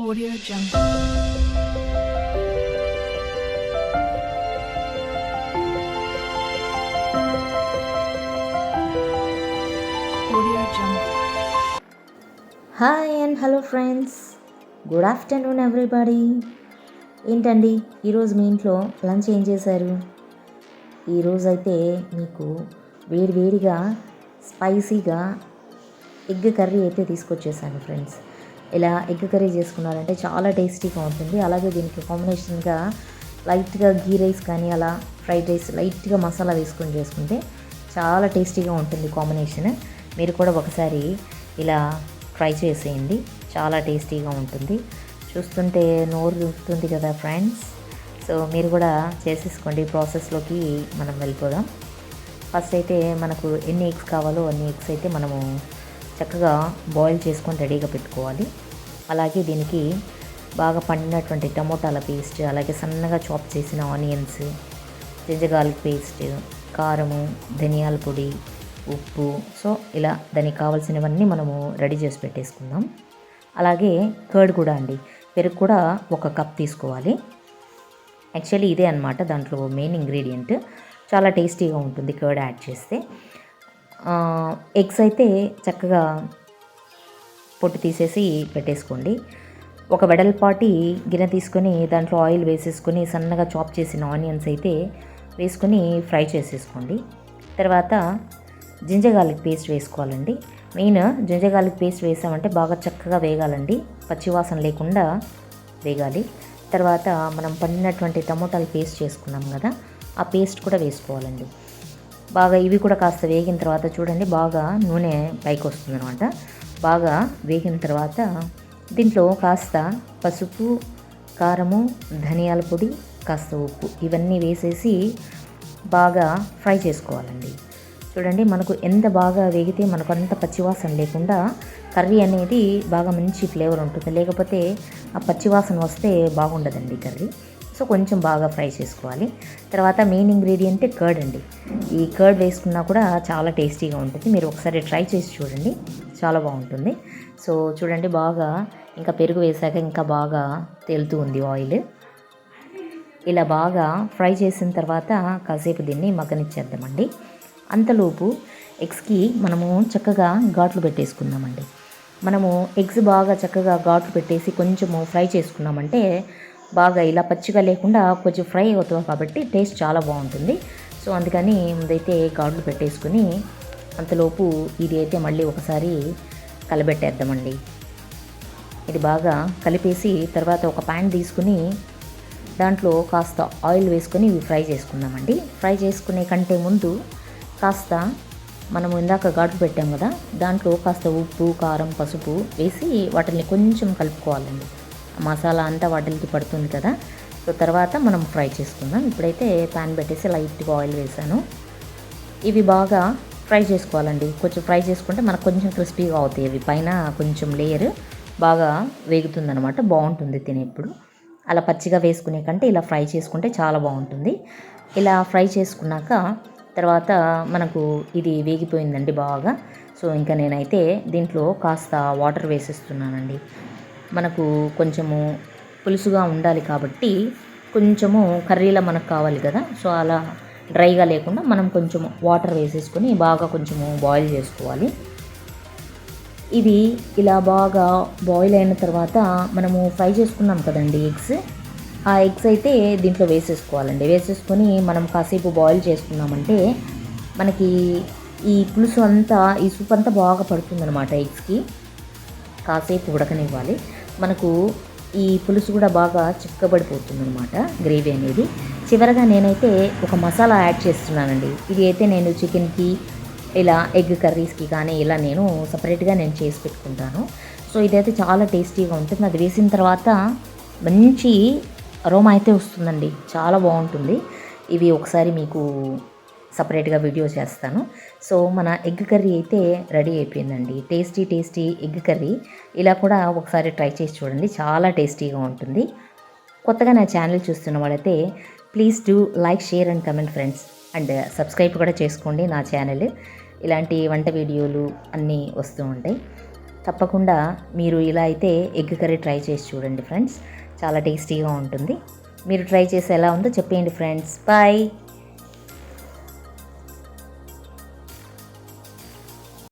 Audio Jungle. Audio Jungle. Hi and hello friends, good afternoon everybody. ఏంటండి ఈరోజు మీ ఇంట్లో lunch ఏం చేశారు? ఈరోజైతే మీకు వేడివేడిగా స్పైసీగా ఎగ్ కర్రీ అయితే తీసుకొచ్చేసాను ఫ్రెండ్స్. ఇలా ఎగ్ కర్రీ చేసుకున్నారంటే చాలా టేస్టీగా ఉంటుంది. అలాగే దీనికి కాంబినేషన్గా లైట్గా గీ రైస్ కానీ అలా ఫ్రైడ్ రైస్ లైట్గా మసాలా వేసుకొని చేసుకుంటే చాలా టేస్టీగా ఉంటుంది కాంబినేషన్. మీరు కూడా ఒకసారి ఇలా ట్రై చేసేయండి, చాలా టేస్టీగా ఉంటుంది. చూస్తుంటే నోరు ఊరుతుంది కదా ఫ్రెండ్స్. సో మీరు కూడా చేసేసుకోండి. ప్రాసెస్లోకి మనం వెళ్ళిపోదాం. ఫస్ట్ అయితే మనకు ఎన్ని ఎగ్స్ కావాలో అన్ని ఎగ్స్ అయితే మనము చక్కగా బాయిల్ చేసుకొని రెడీగా పెట్టుకోవాలి. అలాగే దీనికి బాగా పండినటువంటి టమోటాల పేస్ట్, అలాగే సన్నగా చాప్ చేసిన ఆనియన్స్, జింజర్ పేస్ట్, కారము, ధనియాల పొడి, ఉప్పు. సో ఇలా దానికి కావాల్సినవన్నీ మనము రెడీ చేసి పెట్టేసుకుందాం. అలాగే కర్డ్ కూడా అండి, పెరుగు కూడా 1 కప్ తీసుకోవాలి. యాక్చువల్లీ ఇదే అనమాట దాంట్లో మెయిన్ ఇంగ్రీడియంట్. చాలా టేస్టీగా ఉంటుంది కర్డ్ యాడ్ చేస్తే. ఎగ్స్ అయితే చక్కగా పొట్టు తీసేసి పెట్టేసుకోండి. ఒక వెడల్పాటి గిన్నె తీసుకొని దాంట్లో ఆయిల్ వేసేసుకొని సన్నగా చాప్ చేసిన ఆనియన్స్ అయితే వేసుకొని ఫ్రై చేసేసుకోండి. తర్వాత జింజర్ గార్లిక్ పేస్ట్ వేసుకోవాలండి. మెయిన్ జింజర్ గార్లిక్ పేస్ట్ వేసామంటే బాగా చక్కగా వేగాలండి, పచ్చివాసన లేకుండా వేగాలి. తర్వాత మనం పండినటువంటి టమోటాలు పేస్ట్ చేసుకున్నాం కదా, ఆ పేస్ట్ కూడా వేసుకోవాలండి. బాగా ఇవి కూడా కాస్త వేగిన తర్వాత చూడండి బాగా నూనె పైకి వస్తుందన్నమాట. బాగా వేగిన తర్వాత దీంట్లో కాస్త పసుపు, కారము, ధనియాల పొడి, కాస్త ఉప్పు ఇవన్నీ వేసేసి బాగా ఫ్రై చేసుకోవాలండి. చూడండి మనకు ఎంత బాగా వేగితే మనకు అంత పచ్చివాసన లేకుండా కర్రీ అనేది బాగా మంచి ఫ్లేవర్ ఉంటుంది. లేకపోతే ఆ పచ్చివాసన వస్తే బాగుండదండి కర్రీ. సో కొంచెం బాగా ఫ్రై చేసుకోవాలి. తర్వాత మెయిన్ ఇంగ్రీడియంట్ కర్డ్ అండి. ఈ కర్డ్ వేసుకున్నా కూడా చాలా టేస్టీగా ఉంటుంది. మీరు ఒకసారి ట్రై చేసి చూడండి, చాలా బాగుంటుంది. సో చూడండి బాగా ఇంకా పెరుగు వేసాక ఇంకా బాగా తేలుతూ ఉంది ఆయిల్. ఇలా బాగా ఫ్రై చేసిన తర్వాత కాసేపు దీన్ని మగ్గనిచ్చేద్దామండి. అంతలోపు ఎగ్స్కి మనము చక్కగా ఘాట్లు పెట్టేసుకుందామండి. మనము ఎగ్స్ బాగా చక్కగా ఘాట్లు పెట్టేసి కొంచెము ఫ్రై చేసుకున్నామంటే బాగా ఇలా పచ్చిగా లేకుండా కొంచెం ఫ్రై అవుతుంది కాబట్టి టేస్ట్ చాలా బాగుంటుంది. సో అందుకని ముందైతే ఘాట్లు పెట్టేసుకుని అంతలోపు ఇది అయితే మళ్ళీ ఒకసారి కలబెట్టేద్దామండి. ఇది బాగా కలిపేసి తర్వాత ఒక ప్యాన్ తీసుకుని దాంట్లో కాస్త ఆయిల్ వేసుకొని ఇవి ఫ్రై చేసుకుందామండి. ఫ్రై చేసుకునే కంటే ముందు కాస్త మనము ఇందాక ఘాట్లు పెట్టాం కదా, దాంట్లో కాస్త ఉప్పు, కారం, పసుపు వేసి వాటిని కొంచెం కలుపుకోవాలండి. మసాలా అంతా వాటికి పడుతుంది కదా. సో తర్వాత మనం ఫ్రై చేసుకుందాం. ఇప్పుడైతే ప్యాన్ పెట్టేసి లైట్గా ఆయిల్ వేసాను. ఇవి బాగా ఫ్రై చేసుకోవాలండి. కొంచెం ఫ్రై చేసుకుంటే మనకు కొంచెం క్రిస్పీగా అవుతాయి. ఇవి పైన కొంచెం లేయర్ బాగా వేగుతుందనమాట, బాగుంటుంది తినేప్పుడు. అలా పచ్చిగా వేసుకునే కంటే ఇలా ఫ్రై చేసుకుంటే చాలా బాగుంటుంది. ఇలా ఫ్రై చేసుకున్నాక తర్వాత మనకు ఇది వేగిపోయిందండి బాగా. సో ఇంకా నేనైతే దీంట్లో కాస్త వాటర్ వేసేస్తున్నానండి. మనకు కొంచెము పులుసుగా ఉండాలి కాబట్టి కొంచెము కర్రీలా మనకు కావాలి కదా. సో అలా డ్రైగా లేకుండా మనం కొంచెం వాటర్ వేసేసుకొని బాగా కొంచెము బాయిల్ చేసుకోవాలి. ఇది ఇలా బాగా బాయిల్ అయిన తర్వాత మనము ఫ్రై చేసుకున్నాం కదండి ఎగ్స్, ఆ ఎగ్స్ అయితే దీంట్లో వేసేసుకోవాలండి. వేసేసుకొని మనం కాసేపు బాయిల్ చేసుకున్నామంటే మనకి ఈ పులుసు అంతా, ఈ సూప్ అంతా బాగా పడుతుందన్నమాట ఎగ్స్కి. కాసేపు ఉడకనివ్వాలి. మనకు ఈ పులుసు కూడా బాగా చిక్కబడిపోతుంది అనమాట గ్రేవీ అనేది. చివరగా నేనైతే ఒక మసాలా యాడ్ చేస్తున్నానండి. ఇది అయితే నేను చికెన్కి ఇలా ఎగ్ కర్రీస్కి కానీ ఇలా నేను సపరేట్గా నేను చేసి పెట్టుకుంటాను. సో ఇదైతే చాలా టేస్టీగా ఉంటుంది. అది వేసిన తర్వాత మంచి అరోమా అయితే వస్తుందండి, చాలా బాగుంటుంది. ఇవి ఒకసారి మీకు సపరేట్గా వీడియో చేస్తాను. సో మన ఎగ్ కర్రీ అయితే రెడీ అయిపోయిందండి. Tasty egg curry. ఇలా కూడా ఒకసారి ట్రై చేసి చూడండి, చాలా టేస్టీగా ఉంటుంది. కొత్తగా నా ఛానల్ చూస్తున్న వాళ్ళైతే please do like, share and comment friends. And subscribe కూడా చేసుకోండి నా ఛానల్. ఇలాంటి వంట వీడియోలు అన్నీ వస్తూ ఉంటాయి. తప్పకుండా మీరు ఇలా అయితే ఎగ్ కర్రీ ట్రై చేసి చూడండి ఫ్రెండ్స్. చాలా టేస్టీగా ఉంటుంది. మీరు ట్రై చేసి ఎలా ఉందో చెప్పేయండి ఫ్రెండ్స్. బాయ్.